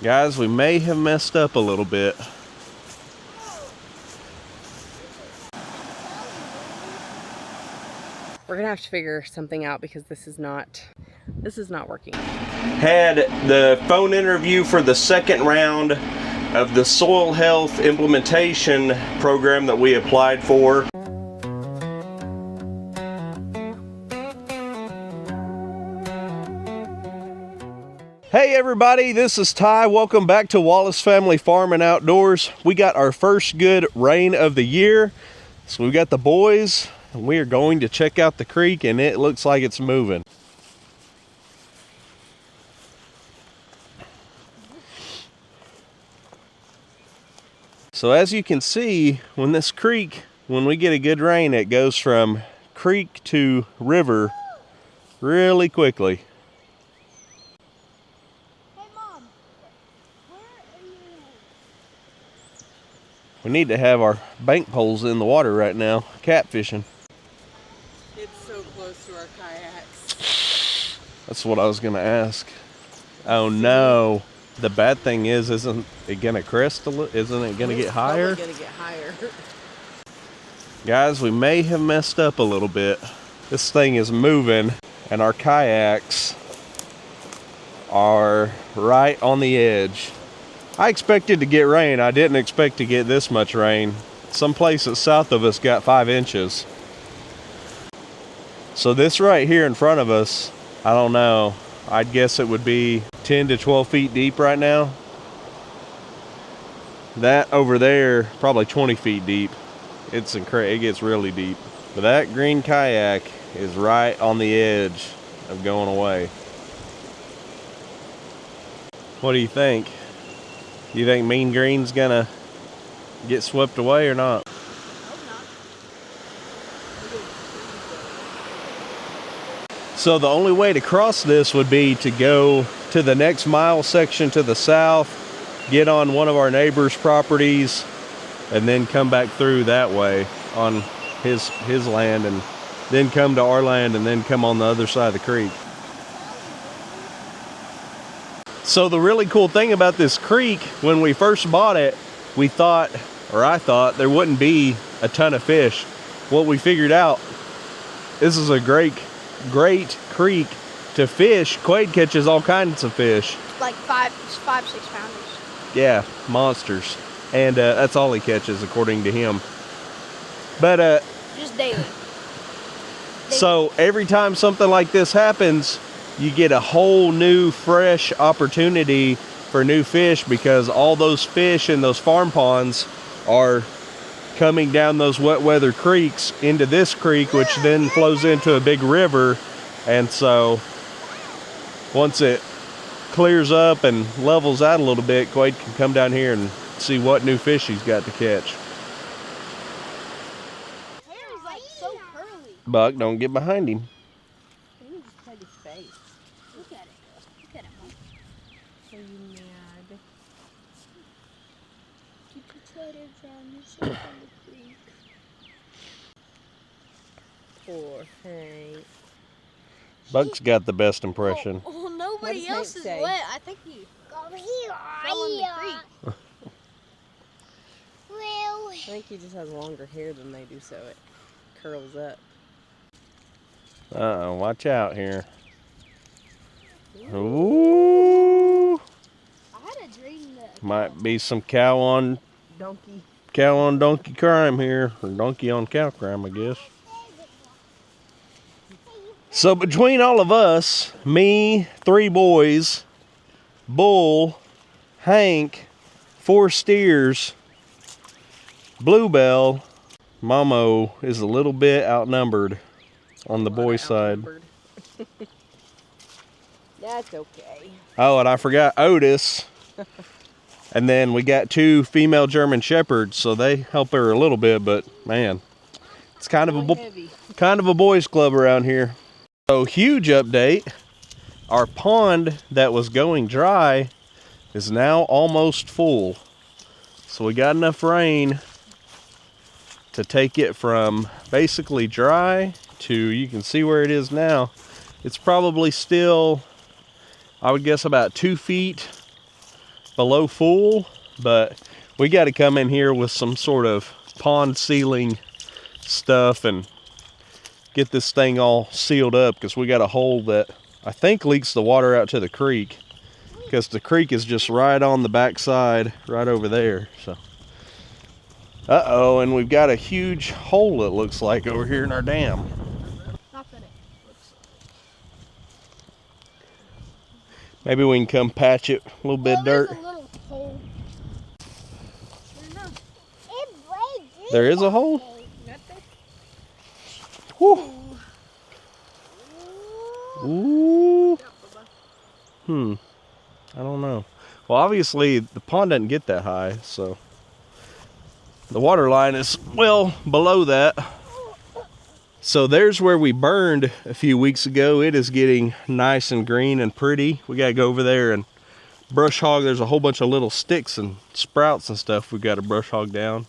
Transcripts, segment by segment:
Guys, we may have messed up a little bit. We're gonna have to figure something out because this is not working. Had the phone interview for the second round of the soil health implementation program that we applied for. Hey everybody, this is Ty. Welcome back to Wallace Family Farm and Outdoors. We got our first good rain of the year. So we got the boys and we are going to check out the creek, and it looks like it's moving. So as you can see, when we get a good rain, it goes from creek to river really quickly. We need to have our bank poles in the water right now, catfishing. It's so close to our kayaks. That's what I was gonna ask. Oh no. The bad thing is, isn't it gonna crest a little? Isn't it gonna get higher? It's probably gonna get higher. Guys, we may have messed up a little bit. This thing is moving and our kayaks are right on the edge. I expected to get rain. I didn't expect to get this much rain. Some places south of us got 5 inches. So this right here in front of us, I don't know. I'd guess it would be 10 to 12 feet deep right now. That over there, probably 20 feet deep. It gets really deep. But that green kayak is right on the edge of going away. What do you think? Do you think Mean Green's gonna get swept away or not? So the only way to cross this would be to go to the next mile section to the south, get on one of our neighbors' properties, and then come back through that way on his land, and then come to our land, and then come on the other side of the creek. So the really cool thing about this creek, when we first bought it, I thought there wouldn't be a ton of fish. What we figured out, this is a great creek to fish. Quade catches all kinds of fish. Like 6 pounders. Yeah, monsters. And that's all he catches according to him. But just daily. So every time something like this happens, you get a whole new fresh opportunity for new fish, because all those fish in those farm ponds are coming down those wet weather creeks into this creek, which then flows into a big river. And so once it clears up and levels out a little bit, Quade can come down here and see what new fish he's got to catch. Hair is like so curly. Buck, don't get behind him. Let me just pet his face. Look at it. Look at it, Mom. Are you mad? Keep your tater down. You're safe on the creek. Poor Hank. Buck's got the best impression. Oh, nobody What does else Hank is say? wet. I think he fell in the creek. Well, I think he just has longer hair than they do, so it curls up. Uh-oh, watch out here. Ooh. I had a dream that Might be some cow on Donkey. crime here, or donkey on cow crime, I guess. So between all of us, me, 3 boys, Bull, Hank, 4 steers, Bluebell, Momo is a little bit outnumbered on the boy side. That's okay. Oh, and I forgot Otis. And then we got 2 female German Shepherds, so they help her a little bit, but man, it's kind of a boys club around here. So huge update. Our pond that was going dry is now almost full. So we got enough rain to take it from basically dry to, you can see where it is now. It's probably still, I would guess, about 2 feet below full, but we got to come in here with some sort of pond sealing stuff and get this thing all sealed up, because we got a hole that I think leaks the water out to the creek, because the creek is just right on the back side right over there. So and we've got a huge hole, it looks like, over here in our dam. Maybe we can come patch it, a little bit of dirt. There's a little hole. There is a hole? Whew. Ooh. I don't know. Well, obviously the pond doesn't get that high, so the water line is well below that. So there's where we burned a few weeks ago. It is getting nice and green and pretty. We gotta go over there and brush hog. There's a whole bunch of little sticks and sprouts and stuff we've got to brush hog down.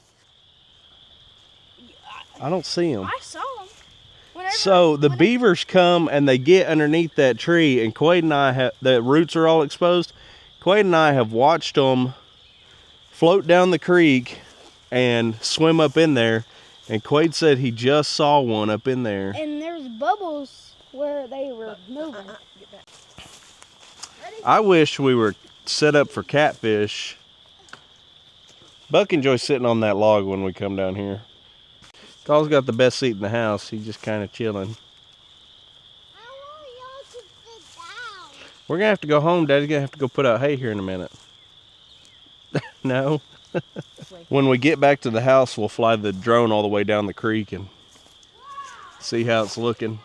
I don't see them. I saw them. So the beavers come and they get underneath that tree, and Quade and I have, the roots are all exposed. Quade and I have watched them float down the creek and swim up in there. And Quade said he just saw one up in there. And there's bubbles where they were moving. I wish we were set up for catfish. Buck enjoys sitting on that log when we come down here. Carl's got the best seat in the house. He's just kind of chilling. I want y'all to sit down. We're gonna have to go home. Daddy's gonna have to go put out hay here in a minute. No. When we get back to the house, we'll fly the drone all the way down the creek and see how it's looking.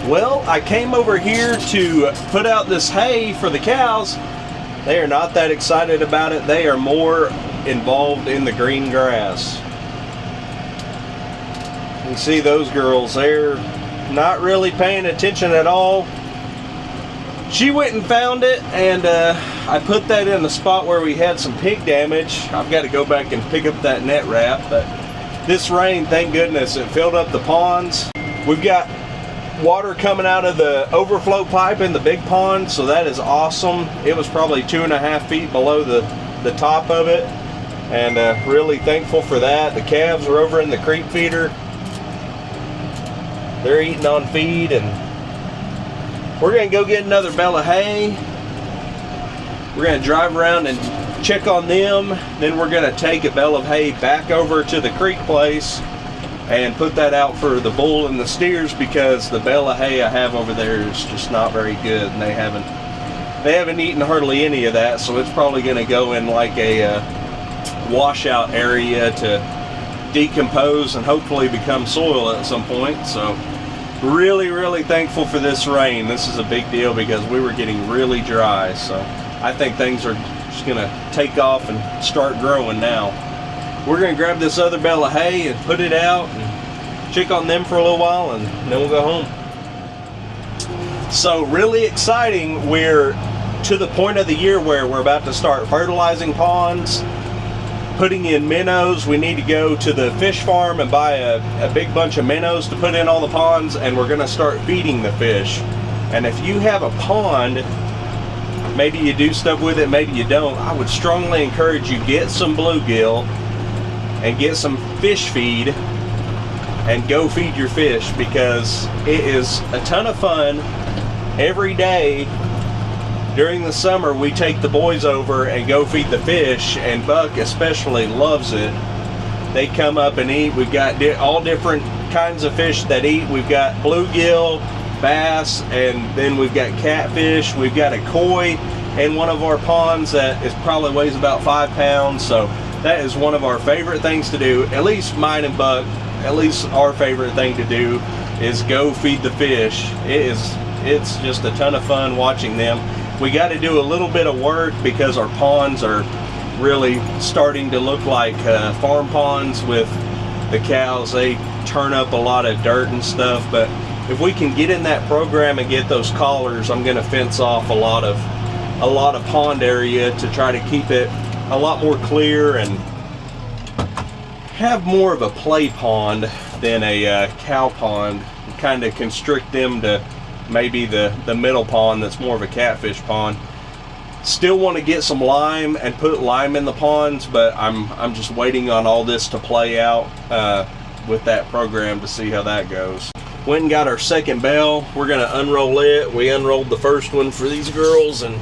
Well, I came over here to put out this hay for the cows. They are not that excited about it. They are more involved in the green grass. You see those girls, they're not really paying attention at all. She went and found it, and I put that in the spot where we had some pig damage. I've got to go back and pick up that net wrap, but this rain, thank goodness, it filled up the ponds. We've got water coming out of the overflow pipe in the big pond, so that is awesome. It was probably 2.5 feet below the top of it, and really thankful for that. The calves are over in the creek feeder. They're eating on feed, and we're gonna go get another bale of hay. We're gonna drive around and check on them. Then we're gonna take a bale of hay back over to the creek place and put that out for the bull and the steers, because the bale of hay I have over there is just not very good, and they haven't eaten hardly any of that, so it's probably going to go in like a washout area to decompose and hopefully become soil at some point. So really thankful for this rain. This is a big deal because we were getting really dry, so I think things are just going to take off and start growing now. We're gonna grab this other bale of hay and put it out and check on them for a little while, and then we'll go home. So really exciting. We're to the point of the year where we're about to start fertilizing ponds, putting in minnows. We need to go to the fish farm and buy a big bunch of minnows to put in all the ponds, and we're gonna start feeding the fish. And if you have a pond, maybe you do stuff with it, maybe you don't, I would strongly encourage you get some bluegill and get some fish feed and go feed your fish, because it is a ton of fun. Every day during the summer we take the boys over and go feed the fish, and Buck especially loves it. They come up and eat. We've got all different kinds of fish that eat. We've got bluegill, bass, and then we've got catfish. We've got a koi in one of our ponds that is probably weighs about 5 pounds. So that is one of our favorite things to do, at least mine and Buck. At least our favorite thing to do is go feed the fish. It's just a ton of fun watching them. We got to do a little bit of work because our ponds are really starting to look like farm ponds with the cows. They turn up a lot of dirt and stuff, but if we can get in that program and get those collars, I'm going to fence off a lot of pond area to try to keep it a lot more clear and have more of a play pond than a cow pond. Kind of constrict them to maybe the middle pond that's more of a catfish pond. Still want to get some lime and put lime in the ponds, but I'm just waiting on all this to play out with that program to see how that goes. Went and got our second bell. We're gonna unroll it. We unrolled the first one for these girls, and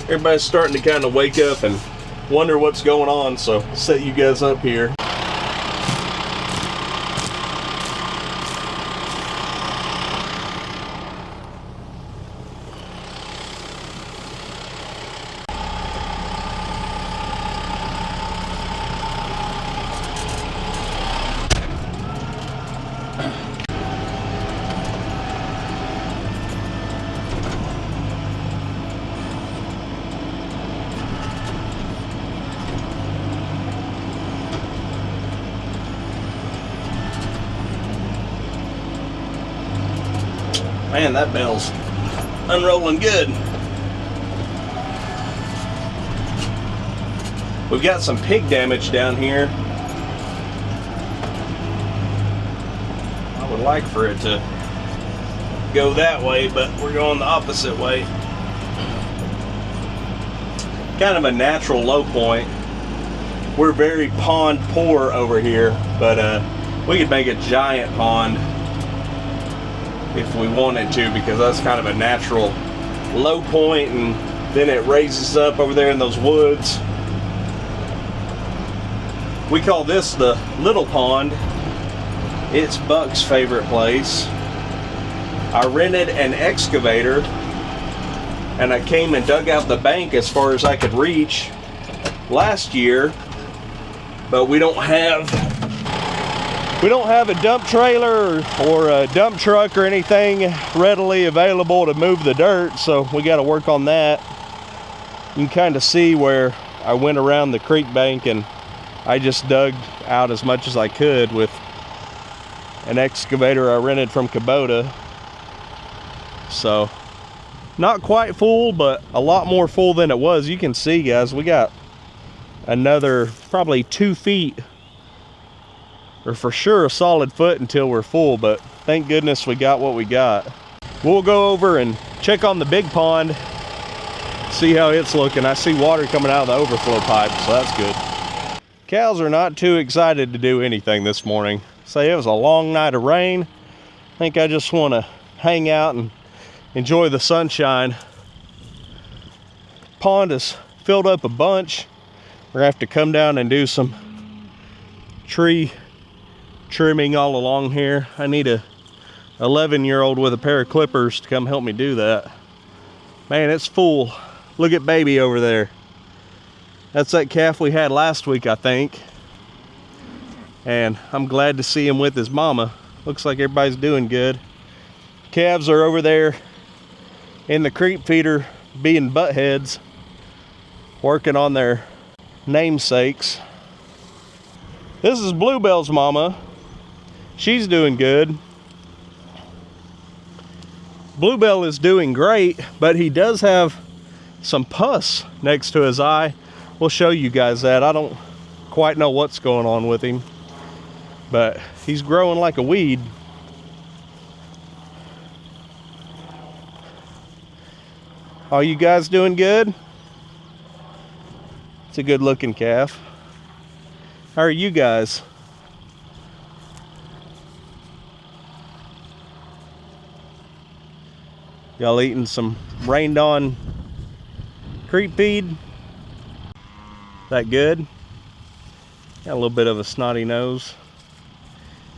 everybody's starting to kind of wake up and wonder what's going on, so I'll set you guys up here. Man, that bell's unrolling good. We've got some pig damage down here. I would like for it to go that way, but we're going the opposite way. Kind of a natural low point. We're very pond poor over here, but we could make a giant pond if we wanted to, because that's kind of a natural low point, and then it raises up over there in those woods. We call this the little pond. It's Buck's favorite place. I rented an excavator and I came and dug out the bank as far as I could reach last year, but we don't have a dump trailer or a dump truck or anything readily available to move the dirt, so we got to work on that. You can kind of see where I went around the creek bank and I just dug out as much as I could with an excavator I rented from Kubota. So not quite full, but a lot more full than it was. You can see, guys, we got another probably 2 feet, or for sure a solid foot, until we're full, but thank goodness we got what we got. We'll go over and check on the big pond, see how it's looking. I see water coming out of the overflow pipe, so that's good. Cows are not too excited to do anything this morning. Say it was a long night of rain. I think I just want to hang out and enjoy the sunshine. Pond is filled up a bunch. We're gonna have to come down and do some tree trimming all along here. I need a 11-year-old with a pair of clippers to come help me do that. Man, it's full. Look at baby over there. That's that calf we had last week, I think. And I'm glad to see him with his mama. Looks like everybody's doing good. Calves are over there in the creep feeder being buttheads, working on their namesakes. This is Bluebell's mama. She's doing good. Bluebell is doing great, but he does have some pus next to his eye. We'll show you guys that. I don't quite know what's going on with him, but he's growing like a weed. Are you guys doing good? It's a good looking calf. How are you guys? Y'all eating some rained on creep feed? That good? Got a little bit of a snotty nose.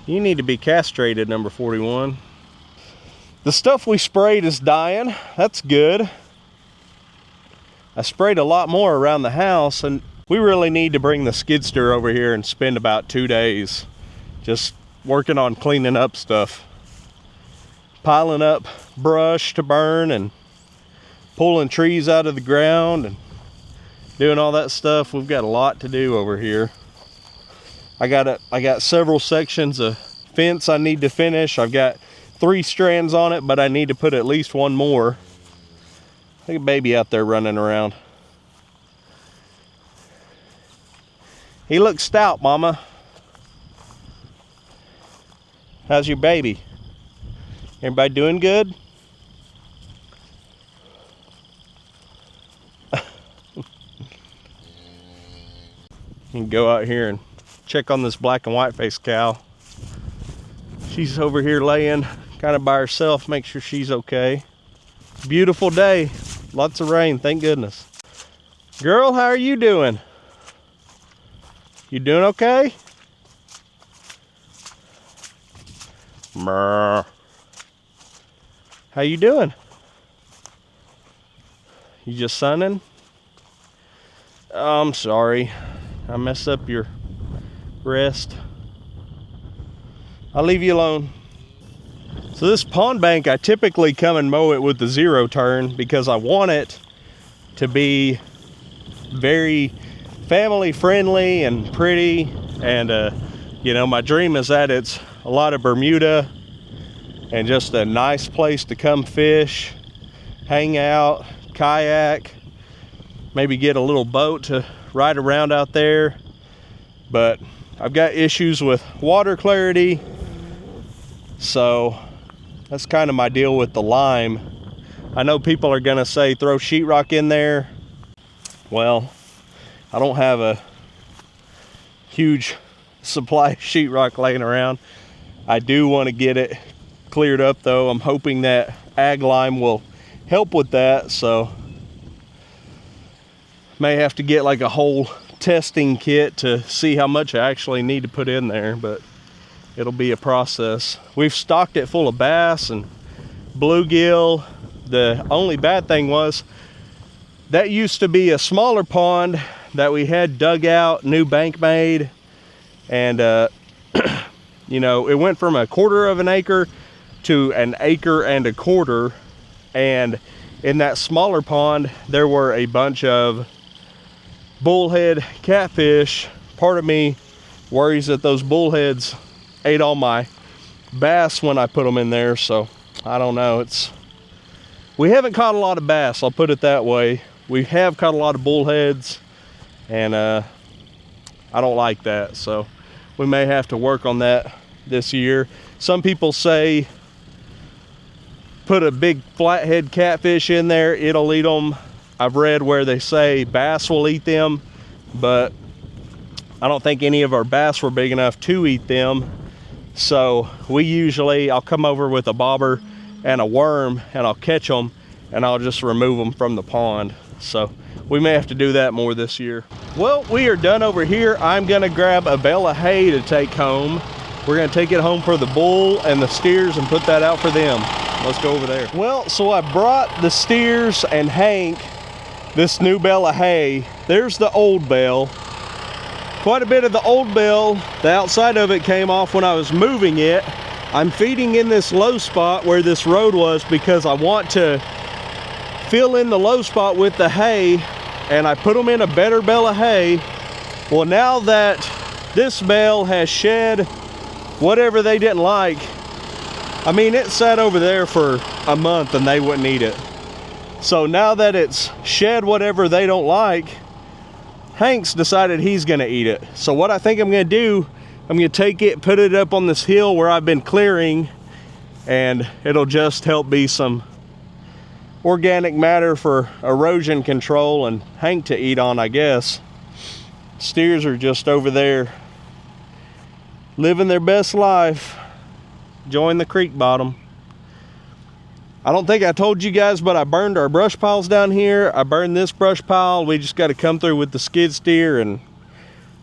You need to be castrated, number 41. The stuff we sprayed is dying. That's good. I sprayed a lot more around the house, and we really need to bring the skid steer over here and spend about 2 days just working on cleaning up stuff. Piling up brush to burn and pulling trees out of the ground and doing all that stuff. We've got a lot to do over here. I got several sections of fence I need to finish. I've got 3 strands on it, but I need to put at least 1 more. Look at baby out there running around. He looks stout, Mama. How's your baby? Everybody doing good? You can go out here and check on this black and white faced cow. She's over here laying kind of by herself, make sure she's okay. Beautiful day, lots of rain, thank goodness. Girl, how are you doing? You doing okay? Brr. How you doing? You just sunning? Oh, I'm sorry. I messed up your rest. I'll leave you alone. So this pond bank, I typically come and mow it with the 0 turn because I want it to be very family friendly and pretty. And you know, my dream is that it's a lot of Bermuda and just a nice place to come fish, hang out, kayak, maybe get a little boat to ride around out there. But I've got issues with water clarity, so that's kind of my deal with the lime. I know people are gonna say throw sheetrock in there. Well, I don't have a huge supply of sheetrock laying around. I do want to get it cleared up though. I'm hoping that ag lime will help with that, so may have to get like a whole testing kit to see how much I actually need to put in there, but it'll be a process. We've stocked it full of bass and bluegill. The only bad thing was that used to be a smaller pond that we had dug out, new bank made, and you know, it went from 1/4 of an acre to 1 1/4 acres, and in that smaller pond there were a bunch of bullhead catfish. Part of me worries that those bullheads ate all my bass when I put them in there, so I don't know. We haven't caught a lot of bass, I'll put it that way. We have caught a lot of bullheads, and I don't like that, so we may have to work on that this year. Some people say put a big flathead catfish in there, it'll eat them. I've read where they say bass will eat them, but I don't think any of our bass were big enough to eat them. So I'll come over with a bobber and a worm and I'll catch them and I'll just remove them from the pond. So we may have to do that more this year. Well, we are done over here. I'm gonna grab a bale of hay to take home. We're gonna take it home for the bull and the steers and put that out for them. Let's go over there. Well, so I brought the steers and Hank this new bale of hay. There's the old bale. Quite a bit of the old bale, the outside of it came off when I was moving it. I'm feeding in this low spot where this road was because I want to fill in the low spot with the hay, and I put them in a better bale of hay. Well, now that this bale has shed whatever they didn't like, I mean, it sat over there for a month and they wouldn't eat it. So now that it's shed whatever they don't like, Hank's decided he's gonna eat it. So what I think I'm gonna do, I'm gonna take it, put it up on this hill where I've been clearing, and it'll just help be some organic matter for erosion control and Hank to eat on, I guess. Steers are just over there living their best life, enjoying the creek bottom. I don't think I told you guys, but I burned our brush piles down here. I burned this brush pile. We just got to come through with the skid steer and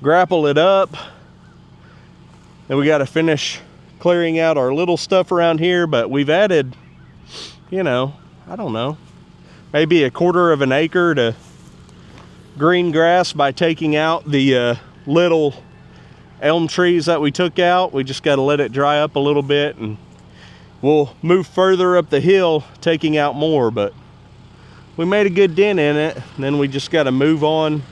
grapple it up. Then we got to finish clearing out our little stuff around here, but we've added you know, I don't know, maybe 1/4 of an acre to green grass by taking out the little elm trees that we took out. We just got to let it dry up a little bit, and we'll move further up the hill taking out more. But we made a good dent in it, and then we just got to move on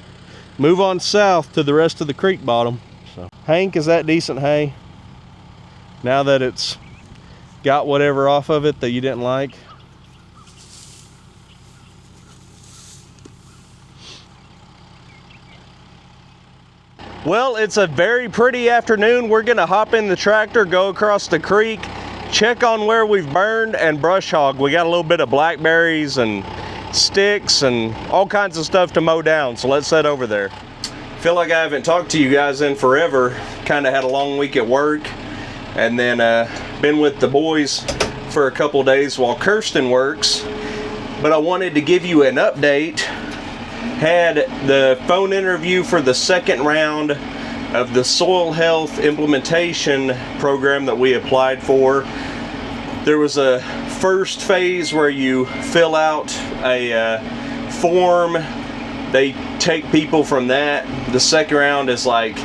south to the rest of the creek bottom. So, Hank, is that decent hay now that it's got whatever off of it that you didn't like? Well, it's a very pretty afternoon. We're gonna hop in the tractor, go across the creek, check on where we've burned, and brush hog. We got a little bit of blackberries and sticks and all kinds of stuff to mow down, so let's head over there. Feel like I haven't talked to you guys in forever. Kind of had a long week at work, and then been with the boys for a couple days while Kirsten works. But I wanted to give you an update. Had the phone interview for the second round of the soil health implementation program that we applied for. There was a first phase where you fill out a form. They take people from that. The second round is like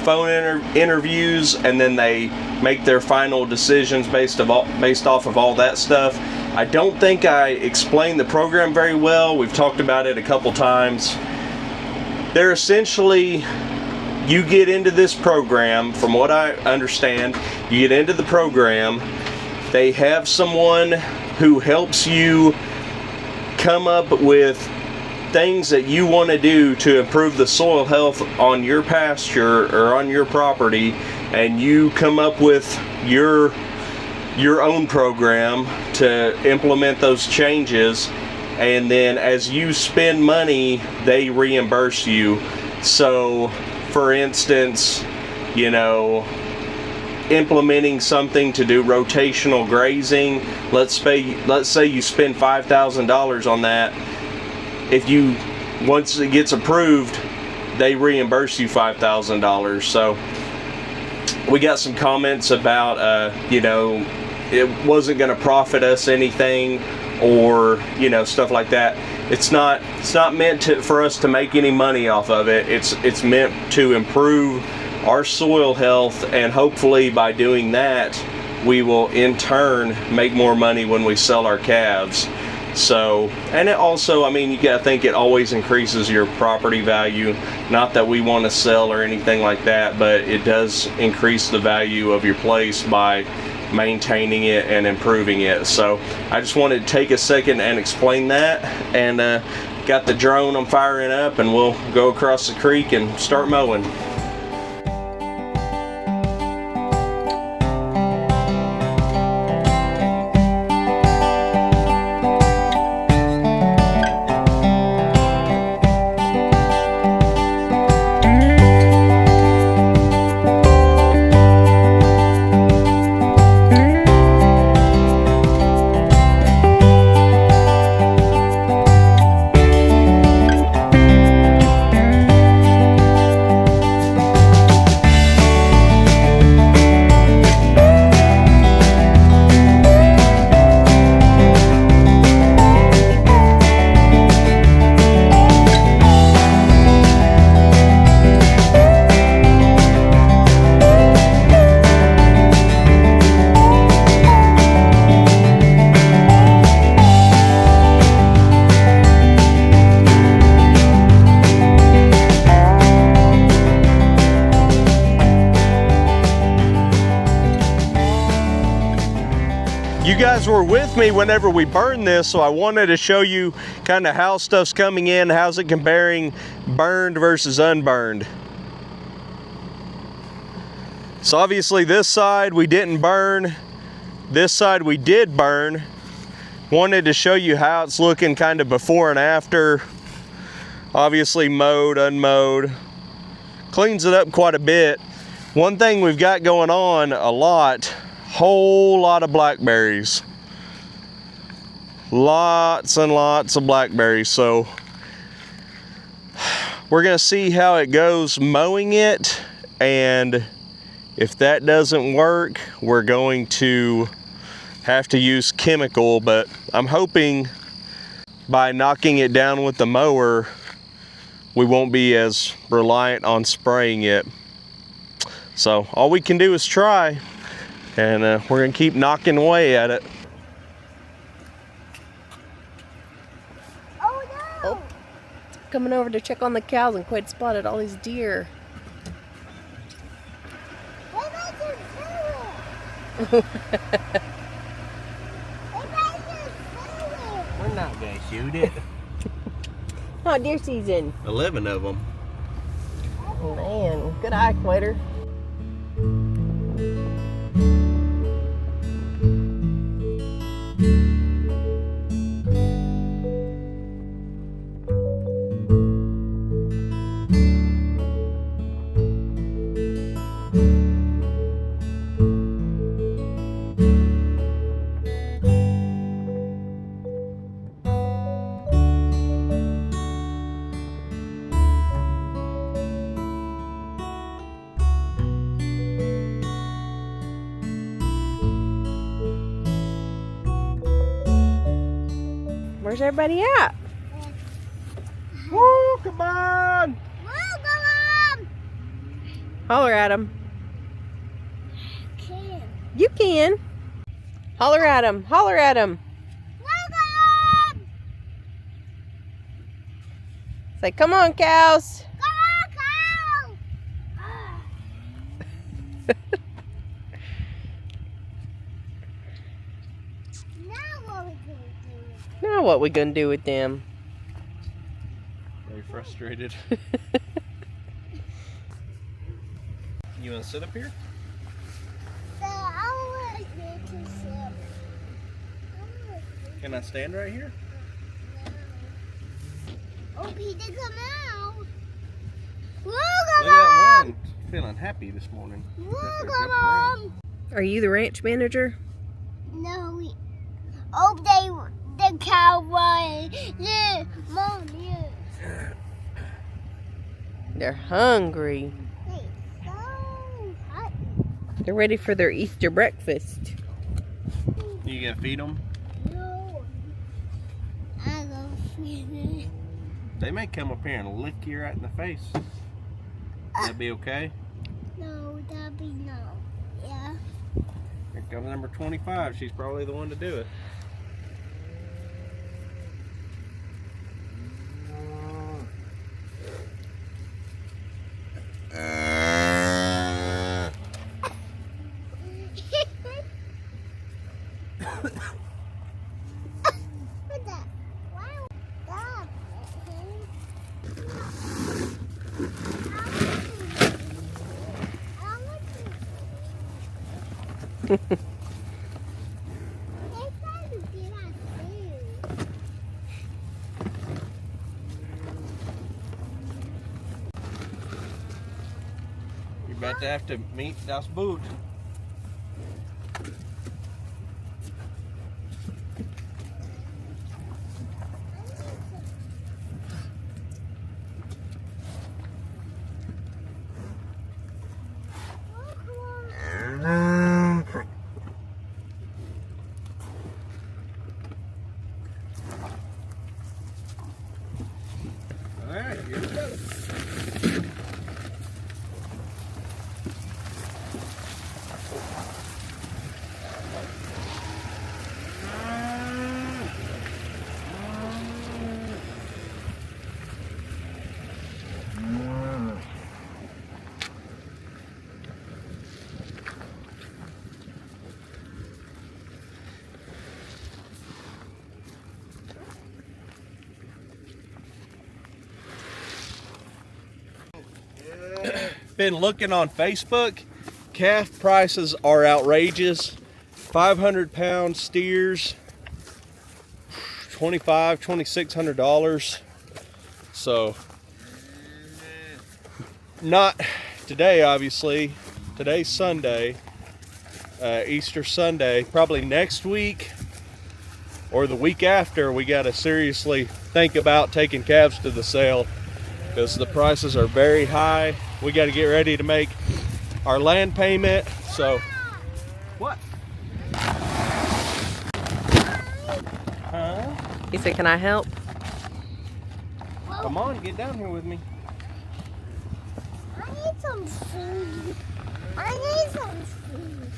phone interviews, and then they make their final decisions based off of all that stuff. I don't think I explained the program very well. We've talked about it a couple times. They're essentially, you get into this program, from what I understand, you get into the program, they have someone who helps you come up with things that you want to do to improve the soil health on your pasture or on your property, and you come up with your own program to implement those changes, and then as you spend money, they reimburse you. So for instance, you know, implementing something to do rotational grazing, let's say you spend $5,000 on that. Once it gets approved, they reimburse you $5,000. So we got some comments about you know, it wasn't going to profit us anything, or you know, stuff like that. It's not meant for us to make any money off of it. It's meant to improve our soil health, and hopefully by doing that we will in turn make more money when we sell our calves. So, and it also, I mean, you gotta think it always increases your property value. Not that we want to sell or anything like that, but it does increase the value of your place by maintaining it and improving it. So I just wanted to take a second and explain that, and got the drone I'm firing up, and we'll go across the creek and start mowing. You guys were with me whenever we burned this, so I wanted to show you kind of how stuff's coming in, how's it comparing burned versus unburned. So obviously this side we didn't burn, this side we did burn. Wanted to show you how it's looking kind of before and after. Obviously mowed, unmowed. Cleans it up quite a bit. One thing we've got going on a lot, whole lot of blackberries. Lots and lots of blackberries. So we're gonna see how it goes mowing it, and if that doesn't work, we're going to have to use chemical, but I'm hoping by knocking it down with the mower, we won't be as reliant on spraying it. So all we can do is try, and we're gonna keep knocking away at it. Oh no! Oh, coming over to check on the cows, and quite spotted all these deer. What about the food? We're not gonna shoot it. Oh, deer season. 11 of them. Man, good eye, Quater. Where's everybody at? Woo, come on! Welcome! Holler at them. Can. You can. Holler at them. Holler at them. Welcome! Say, come on, cows. Come on, cow! Now what we gonna do with them? Very frustrated. You wanna sit up here? Can I stand right here? Oh, Peter, come out! Look at that one. Feeling happy this morning. Welcome on! Are you the ranch manager? No, oh, the cowboy. Yeah, Mom, yeah. They're hungry. Hey, so hot. They're ready for their Easter breakfast. You gonna feed them? No, I'm gonna feed it. They may come up here and lick you right in the face. That'd be okay? No, that'd be no. Yeah. Here comes number 25. She's probably the one to do it. What's that? Wow. Stop. You're about to have to meet das Boot. Alright, here we go. Been looking on Facebook. Calf prices are outrageous. 500-pound steers, $2,600. So, not today, obviously. Today's Sunday, Easter Sunday. Probably next week or the week after, we got to seriously think about taking calves to the sale because the prices are very high. We got to get ready to make our land payment. So, what? He said, can I help? Come on, get down here with me. I need some food. I need some food.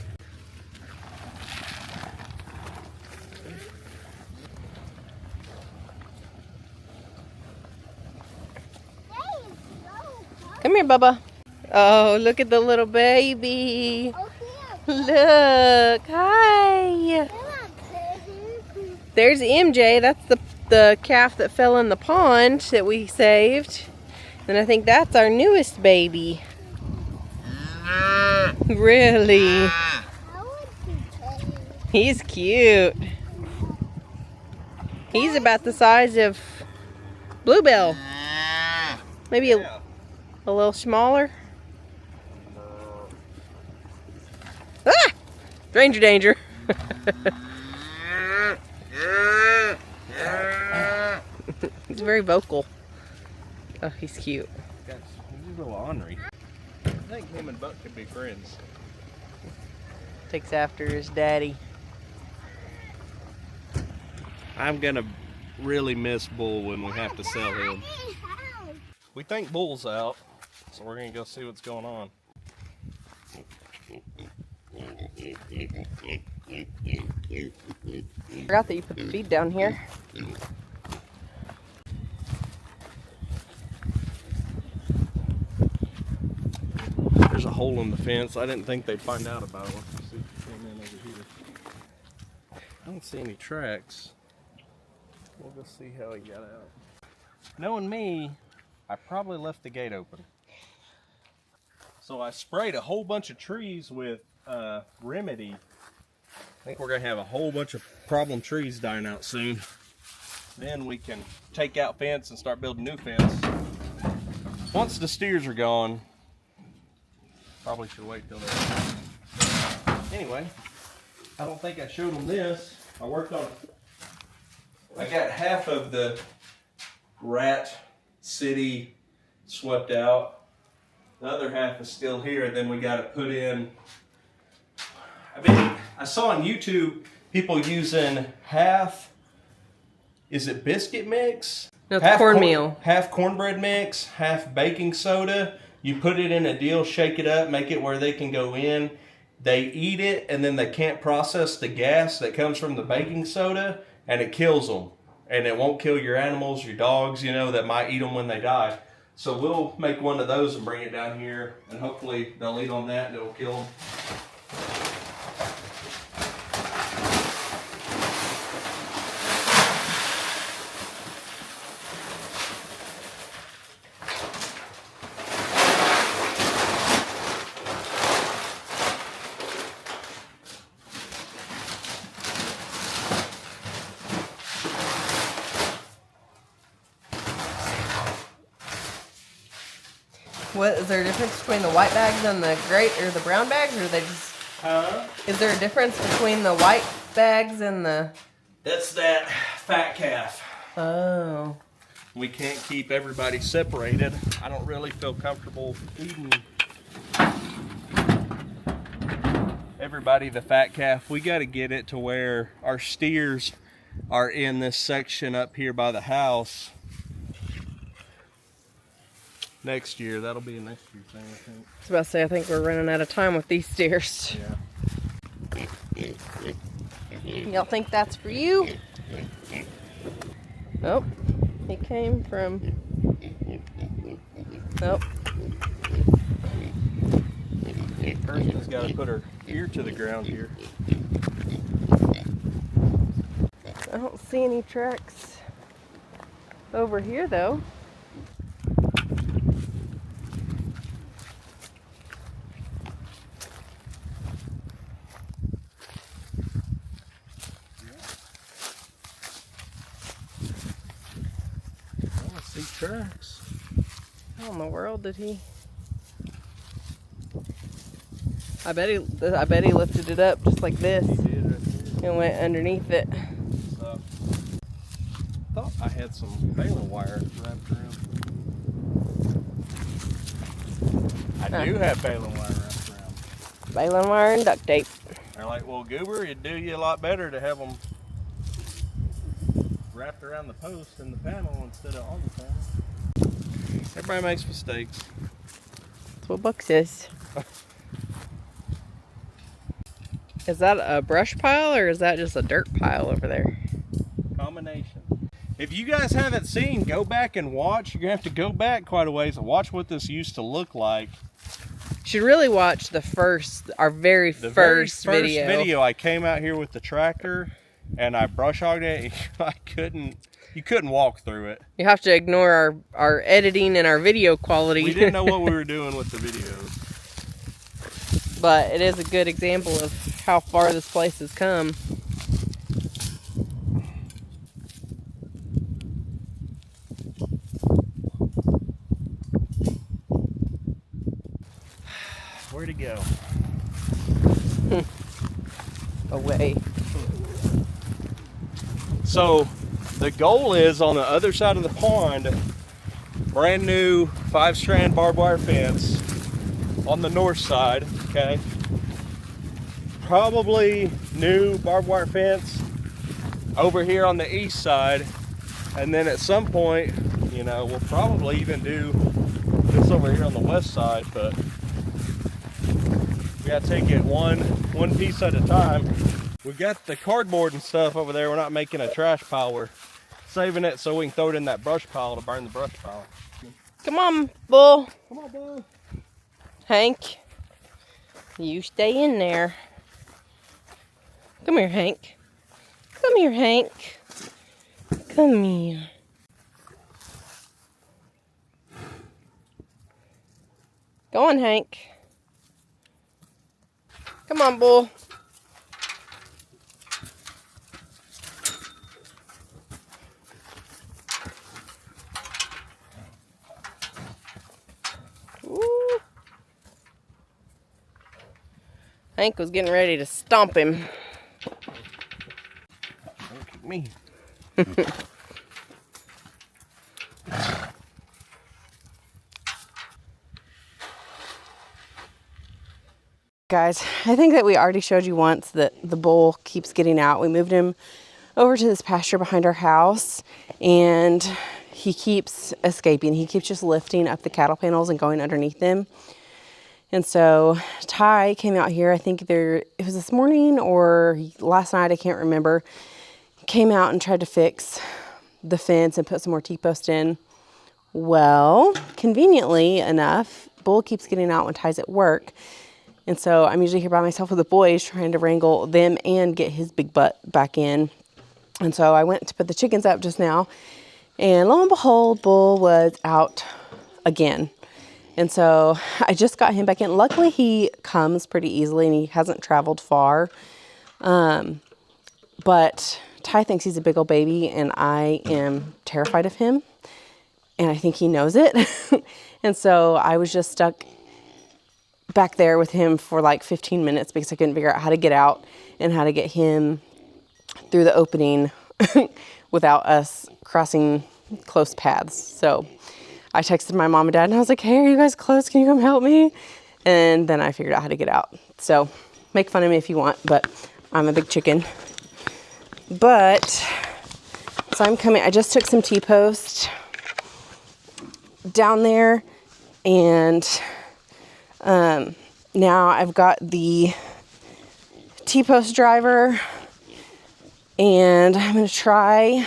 Come here, Bubba. Oh, look at the little baby. Oh, Look. Hi. here. There's MJ. That's the calf that fell in the pond that we saved. And I think that's our newest baby. Really? He's cute. He's about the size of Bluebell. Maybe a little smaller. Ah! Stranger danger. He's very vocal. Oh, he's cute. He's a little ornery. I think him and Buck could be friends. Takes after his daddy. I'm gonna really miss Bull when we have to sell him. We think Bull's out, so we're gonna go see what's going on. Forgot that you put the feed down here. There's a hole in the fence. I didn't think they'd find out about it. Let's see if it came in over here. I don't see any tracks. We'll just see how he got out. Knowing me, I probably left the gate open. So I sprayed a whole bunch of trees with Remedy. I think we're gonna have a whole bunch of problem trees dying out soon. Then we can take out fence and start building new fence. Once the steers are gone, probably should wait till they're... Anyway, I don't think I showed them this. I worked on it. I got half of the rat city swept out. The other half is still here. Then we got to put in. I saw on YouTube people using half. Is it biscuit mix? No, it's cornmeal. Half cornbread mix, half baking soda. You put it in a deal, shake it up, make it where they can go in. They eat it, and then they can't process the gas that comes from the baking soda, and it kills them. And it won't kill your animals, your dogs, you know, that might eat them when they die. So we'll make one of those and bring it down here, and hopefully they'll eat on that and it'll kill them. What is there a difference between the white bags and the gray or the brown bags, or are they just? Is there a difference between the white bags and the? That's that fat calf. Oh. We can't keep everybody separated. I don't really feel comfortable feeding everybody the fat calf. We got to get it to where our steers are in this section up here by the house. Next year, that'll be a next year thing, I think. I was about to say, I think we're running out of time with these steers. Yeah. Y'all think that's for you? Nope. He came from. Nope. Person's got to put her ear to the ground here. I don't see any tracks over here, though. Tracks. How in the world did he? I bet he lifted it up just like this. He did right there. And went underneath it. So, I thought I had some baling wire wrapped around. I do have baling wire wrapped around. Baling wire and duct tape. They're like, well, Goober, it'd do you a lot better to have them wrapped around the post and the panel instead of on the panel. Everybody makes mistakes. That's what Buck says. Is that a brush pile or is that just a dirt pile over there? Combination. If you guys haven't seen, go back and watch. You're gonna have to go back quite a ways and watch what this used to look like. You should really watch our very first video. I came out here with the tractor and I brush hogged it. You couldn't walk through it. You have to ignore our editing and our video quality. We didn't know what we were doing with the videos. But it is a good example of how far this place has come. Where'd it go? Away. So the goal is on the other side of the pond, brand new 5-strand barbed wire fence on the north side, okay? Probably new barbed wire fence over here on the east side. And then at some point, you know, we'll probably even do this over here on the west side, but we gotta take it one piece at a time. We got the cardboard and stuff over there. We're not making a trash pile. We're saving it so we can throw it in that brush pile to burn the brush pile. Come on, Bull. Come on, Bull. Hank, you stay in there. Come here, Hank. Come here, Hank. Come here. Go on, Hank. Come on, Bull. Ooh. Hank was getting ready to stomp him. Look at me. Guys, I think that we already showed you once that the bull keeps getting out. We moved him over to this pasture behind our house and he keeps escaping. He keeps just lifting up the cattle panels and going underneath them. And so Ty came out here, I think it was this morning or last night, I can't remember. Came out and tried to fix the fence and put some more T-post in. Well, conveniently enough, Bull keeps getting out when Ty's at work. And so I'm usually here by myself with the boys trying to wrangle them and get his big butt back in. And so I went to put the chickens up just now. And lo and behold, Bull was out again. And so I just got him back in. Luckily, he comes pretty easily and he hasn't traveled far. But Ty thinks he's a big old baby and I am terrified of him. And I think he knows it. And so I was just stuck back there with him for like 15 minutes because I couldn't figure out how to get out and how to get him through the opening without us crossing close paths. So I texted my mom and dad and I was like, hey, are you guys close? Can you come help me? And then I figured out how to get out. So make fun of me if you want, but I'm a big chicken. But so I'm coming, I just took some T-post down there and now I've got the T-post driver and I'm going to try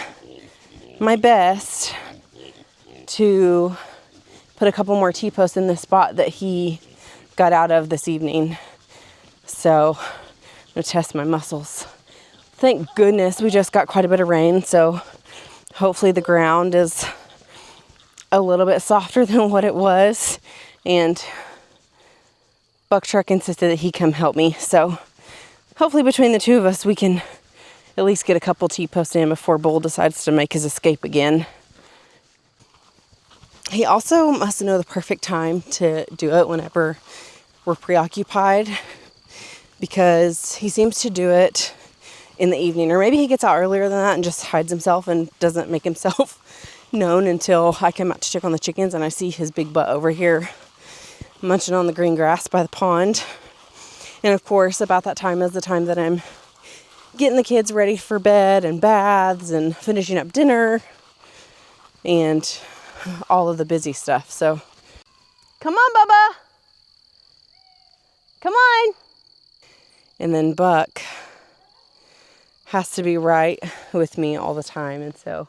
my best to put a couple more T-posts in the spot that he got out of this evening. So I'm going to test my muscles. Thank goodness we just got quite a bit of rain, so hopefully the ground is a little bit softer than what it was. And Buck Truck insisted that he come help me. So hopefully between the two of us, we can at least get a couple T-posts in before Bull decides to make his escape again. He also must know the perfect time to do it whenever we're preoccupied, because he seems to do it in the evening, or maybe he gets out earlier than that and just hides himself and doesn't make himself known until I come out to check on the chickens and I see his big butt over here munching on the green grass by the pond. And of course, about that time is the time that I'm getting the kids ready for bed and baths and finishing up dinner and all of the busy stuff. So, come on, Bubba. Come on. And then Buck has to be right with me all the time. And so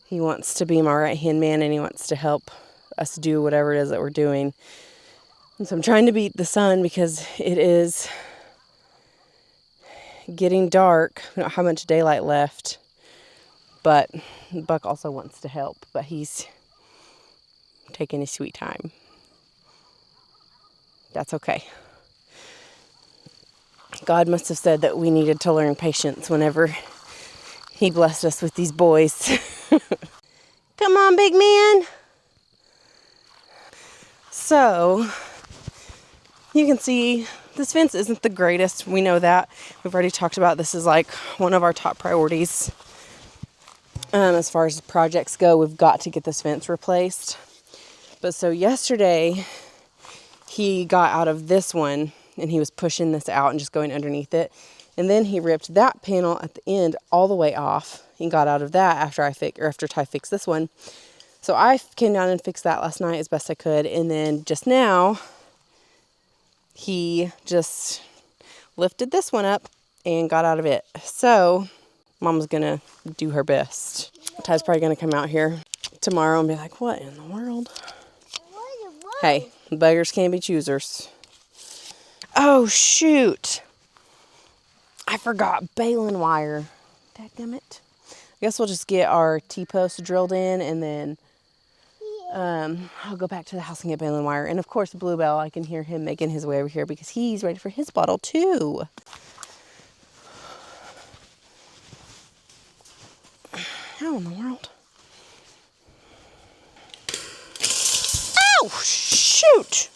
he wants to be my right-hand man and he wants to help us do whatever it is that we're doing. And so I'm trying to beat the sun because it is getting dark. We don't have much daylight left. But Buck also wants to help, but he's taking his sweet time. That's okay. God must have said that we needed to learn patience whenever he blessed us with these boys. Come on, big man. So, you can see this fence isn't the greatest. We know that. We've already talked about this is like one of our top priorities. As far as projects go, we've got to get this fence replaced. But so yesterday, he got out of this one and he was pushing this out and just going underneath it. And then he ripped that panel at the end all the way off and got out of that after Ty fixed this one. So I came down and fixed that last night as best I could. And then just now, he just lifted this one up and got out of it. So Mom's gonna do her best. Ty's probably gonna come out here tomorrow and be like, what in the world? Hey, beggars can't be choosers. Oh, shoot. I forgot baling wire. Dadgummit. I guess we'll just get our T-post drilled in and then I'll go back to the house and get baling wire. And of course, Bluebell, I can hear him making his way over here because he's ready for his bottle too. How in the world? Oh, shoot!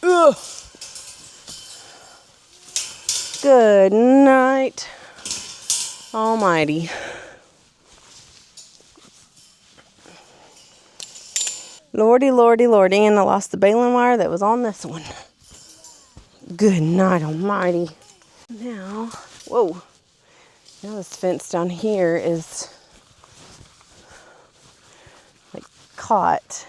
Ugh. Good night, Almighty. Lordy, lordy, lordy, and I lost the baling wire that was on this one. Good night, Almighty. Now, whoa. Now this fence down here is like caught.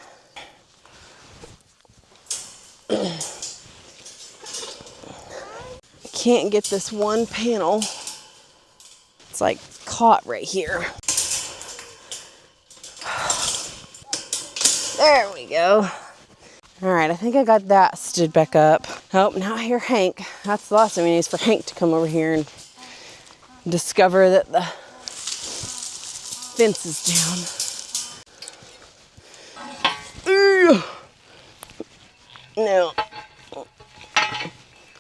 Can't get this one panel. It's like caught right here. There we go. All right, I think I got that stood back up. Oh, now I hear Hank. That's the last thing we need is for Hank to come over here and discover that the fence is down. No.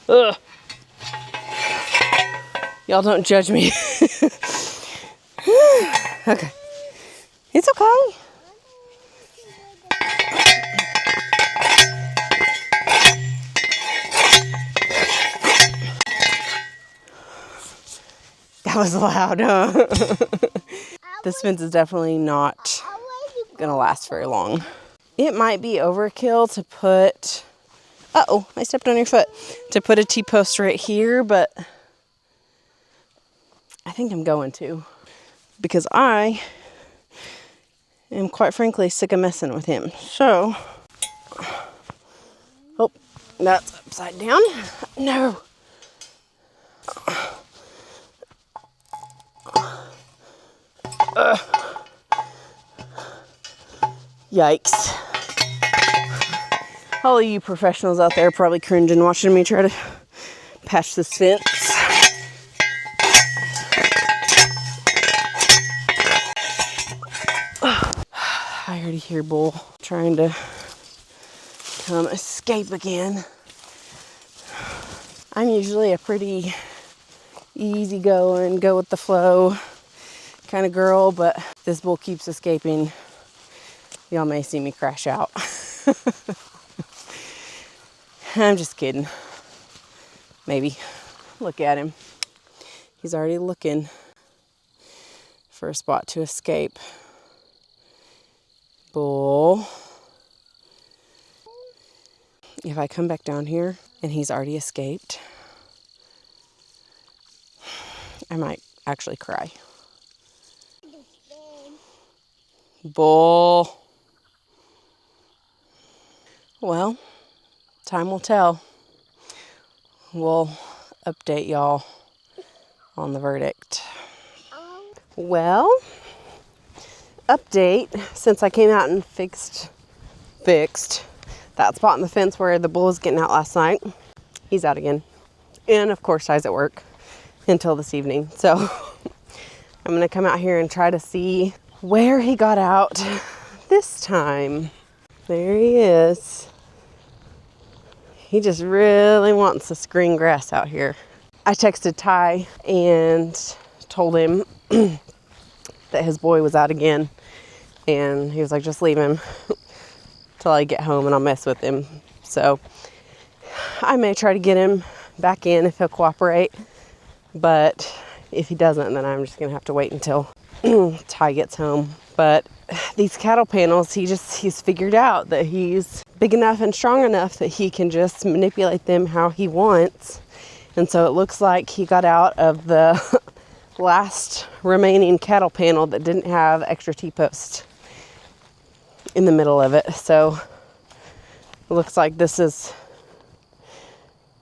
Ugh. Y'all don't judge me. Okay. It's okay. That was loud, huh? This fence is definitely not gonna last very long. It might be overkill to put, uh-oh, I stepped on your foot, to put a T-post right here, but I think I'm going to, because I am quite frankly sick of messing with him. So, oh, that's upside down. No. Yikes. All of you professionals out there are probably cringing watching me try to patch this fence. I already hear Bull trying to come escape again. I'm usually a pretty easygoing, go with the flow kind of girl, but this bull keeps escaping. Y'all may see me crash out. I'm just kidding. Maybe. Look at him. He's already looking for a spot to escape. Bull. If I come back down here and he's already escaped, I might actually cry. Bull. Well, time will tell. We'll update y'all on the verdict. Well, update, since I came out and fixed that spot in the fence where the bull was getting out last night, he's out again. And of course, Ty's at work until this evening. So I'm gonna come out here and try to see where he got out this time. There he is. He just really wants this green grass out here. I texted Ty and told him that his boy was out again. And he was like, just leave him till I get home and I'll mess with him. So I may try to get him back in if he'll cooperate. But if he doesn't, then I'm just gonna have to wait until Ty gets home. But these cattle panels, he's figured out that he's big enough and strong enough that he can just manipulate them how he wants. And so it looks like he got out of the last remaining cattle panel that didn't have extra T-post in the middle of it. So it looks like this is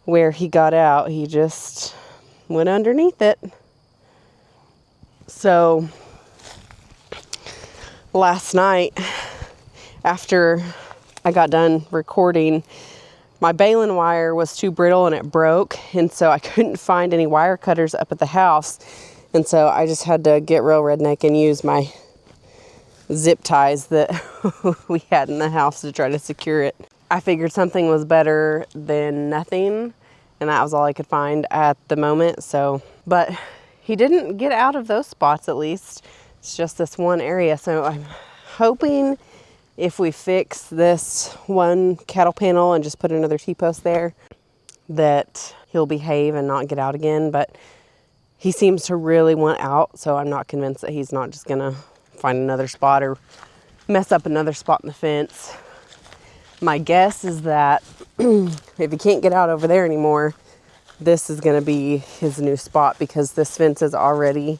where he got out. He just went underneath it. So last night, after I got done recording, my baling wire was too brittle and it broke, and so I couldn't find any wire cutters up at the house, and so I just had to get real redneck and use my zip ties that we had in the house to try to secure it. I figured something was better than nothing, and that was all I could find at the moment. So, but he didn't get out of those spots, at least. It's just this one area. So I'm hoping if we fix this one cattle panel and just put another T-post there, that he'll behave and not get out again. But he seems to really want out, so I'm not convinced that he's not just gonna find another spot or mess up another spot in the fence. My guess is that if he can't get out over there anymore, this is gonna be his new spot, because this fence is already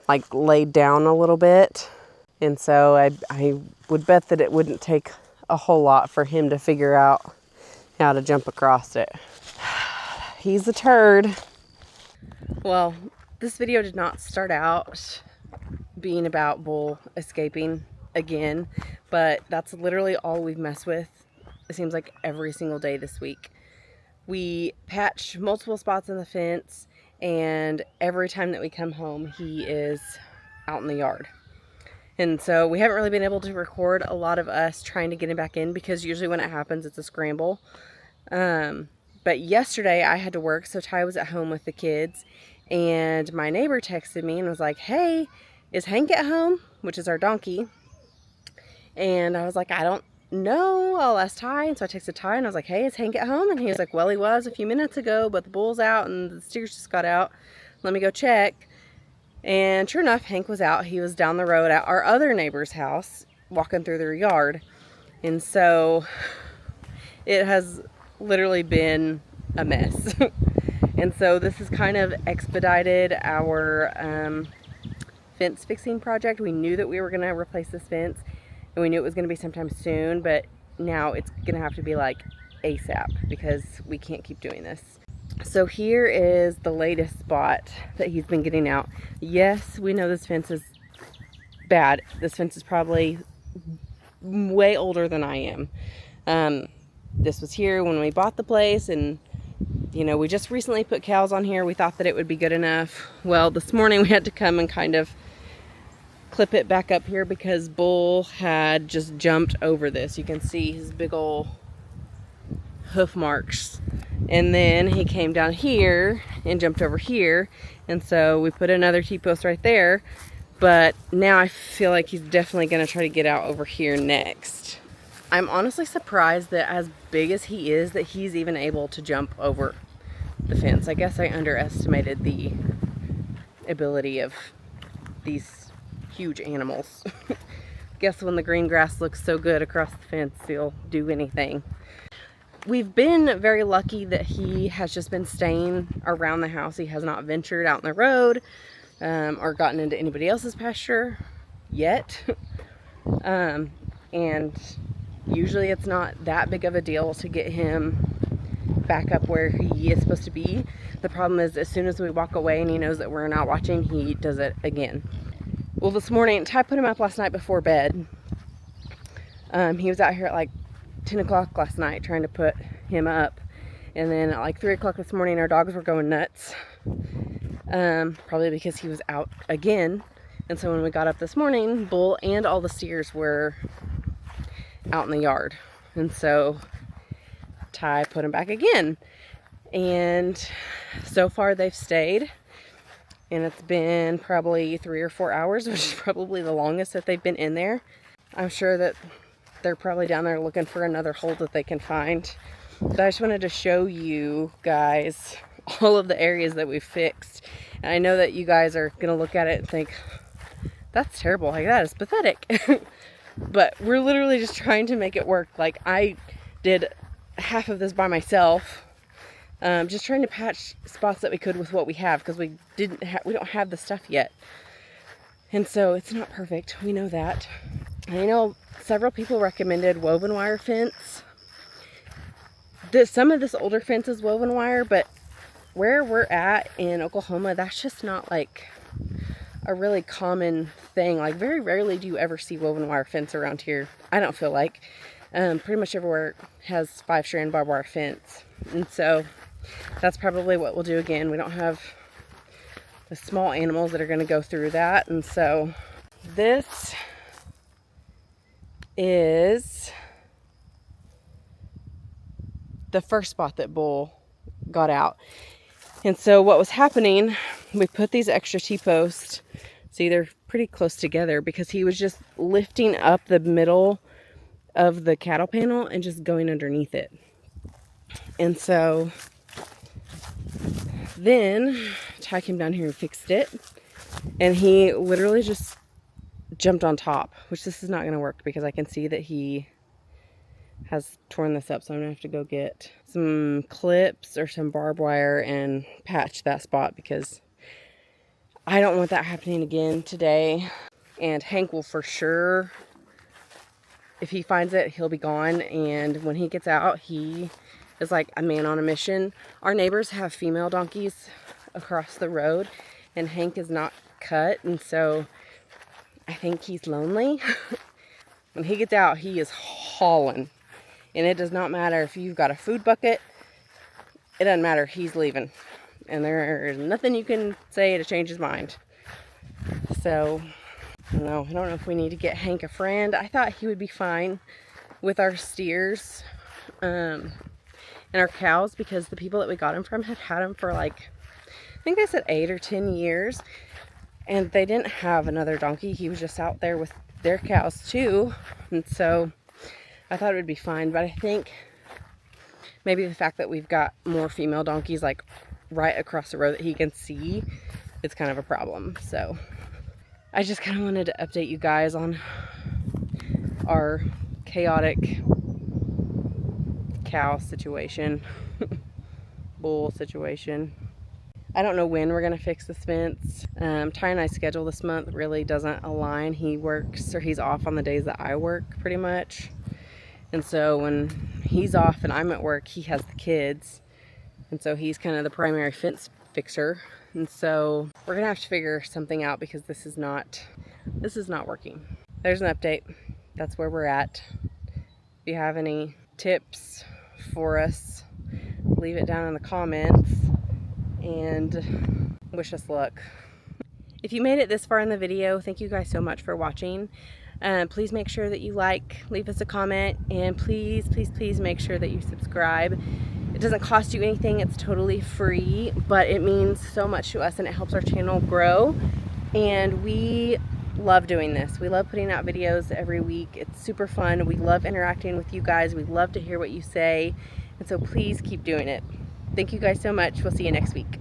like laid down a little bit. And so I would bet that it wouldn't take a whole lot for him to figure out how to jump across it. He's a turd. Well, this video did not start out being about Bull escaping again, but that's literally all we've messed with, it seems like, every single day this week. We patched multiple spots in the fence, and every time that we come home, he is out in the yard. And so we haven't really been able to record a lot of us trying to get him back in, because usually when it happens, it's a scramble. But yesterday I had to work, so Ty was at home with the kids, and my neighbor texted me and was like, hey, is Hank at home? Which is our donkey. And I was like, I don't know, I'll ask Ty. And so I texted Ty and I was like, hey, is Hank at home? And he was like, well, he was a few minutes ago, but the bull's out and the steers just got out. Let me go check. And sure enough, Hank was out. He was down the road at our other neighbor's house, walking through their yard. And so it has literally been a mess. And so this has kind of expedited our fence fixing project. We knew that we were going to replace this fence, and we knew it was going to be sometime soon, but now it's going to have to be like ASAP, because we can't keep doing this. So here is the latest spot that he's been getting out. Yes, we know this fence is bad. This fence is probably way older than I am. This was here when we bought the place, and you know, we just recently put cows on here. We thought that it would be good enough. Well, this morning we had to come and kind of clip it back up here, because Bull had just jumped over this. You can see his big old hoof marks. And then he came down here and jumped over here. And so we put another T-post right there. But now I feel like he's definitely going to try to get out over here next. I'm honestly surprised that as big as he is, that he's even able to jump over the fence. I guess I underestimated the ability of these huge animals. Guess when the green grass looks so good across the fence, he'll do anything. we've been very lucky that he has just been staying around the house. He has not ventured out in the road or gotten into anybody else's pasture yet. And usually it's not that big of a deal to get him back up where he is supposed to be. The problem is, as soon as we walk away and he knows that we're not watching, he does it again. Well, this morning, Ty put him up last night before bed. He was out here at like 10 o'clock last night trying to put him up. And then at like 3 o'clock this morning, our dogs were going nuts. Probably because he was out again. And so when we got up this morning, Bull and all the steers were out in the yard. And so Ty put him back again. And so far they've stayed. And it's been probably 3 or 4 hours, which is probably the longest that they've been in there. I'm sure that they're probably down there looking for another hole that they can find. But I just wanted to show you guys all of the areas that we've fixed. And I know that you guys are going to look at it and think, that's terrible. Like, that is pathetic. But we're literally just trying to make it work. Like, I did half of this by myself. Just trying to patch spots that we could with what we have, because we don't have the stuff yet. And so it's not perfect. We know that. And I know several people recommended woven wire fence. Some of this older fence is woven wire, but where we're at in Oklahoma, that's just not like a really common thing. Like, very rarely do you ever see woven wire fence around here. I don't feel like. Pretty much everywhere has 5-strand barbed wire fence. And so that's probably what we'll do again. We don't have the small animals that are going to go through that. And so this is the first spot that Bull got out. And so what was happening, we put these extra T-posts. See, they're pretty close together because he was just lifting up the middle of the cattle panel and just going underneath it. And so then Ty came down here and fixed it, and he literally just jumped on top, which this is not going to work because I can see that he has torn this up. So I'm going to have to go get some clips or some barbed wire and patch that spot, because I don't want that happening again today. And Hank will for sure, if he finds it, he'll be gone. And when he gets out, he is like a man on a mission. Our neighbors have female donkeys across the road, and Hank is not cut, and so I think he's lonely. When he gets out, he is hauling, and it does not matter if you've got a food bucket. It doesn't matter. He's leaving, and there is nothing you can say to change his mind. So I don't know if we need to get Hank a friend. I thought he would be fine with our steers and our cows, because the people that we got him from had him for like, I think they said 8 or 10 years, and they didn't have another donkey. He was just out there with their cows too, and so I thought it would be fine. But I think maybe the fact that we've got more female donkeys like right across the road that he can see, it's kind of a problem. So I just kind of wanted to update you guys on our chaotic cow situation, bull situation. I don't know when we're going to fix this fence. Ty and I's schedule this month really doesn't align. He works, or he's off on the days that I work pretty much. And so when he's off and I'm at work, he has the kids. And so he's kind of the primary fence fixer. And so we're going to have to figure something out, because this is not working. There's an update. That's where we're at. If you have any tips for us, leave it down in the comments and wish us luck. If you made it this far in the video, thank you guys so much for watching. Please make sure that you leave us a comment, and please make sure that you subscribe. It doesn't cost you anything. It's totally free, but it means so much to us, and it helps our channel grow. And we love doing this. We love putting out videos every week. It's super fun. We love interacting with you guys. We love to hear what you say. And so please keep doing it. Thank you guys so much. We'll see you next week.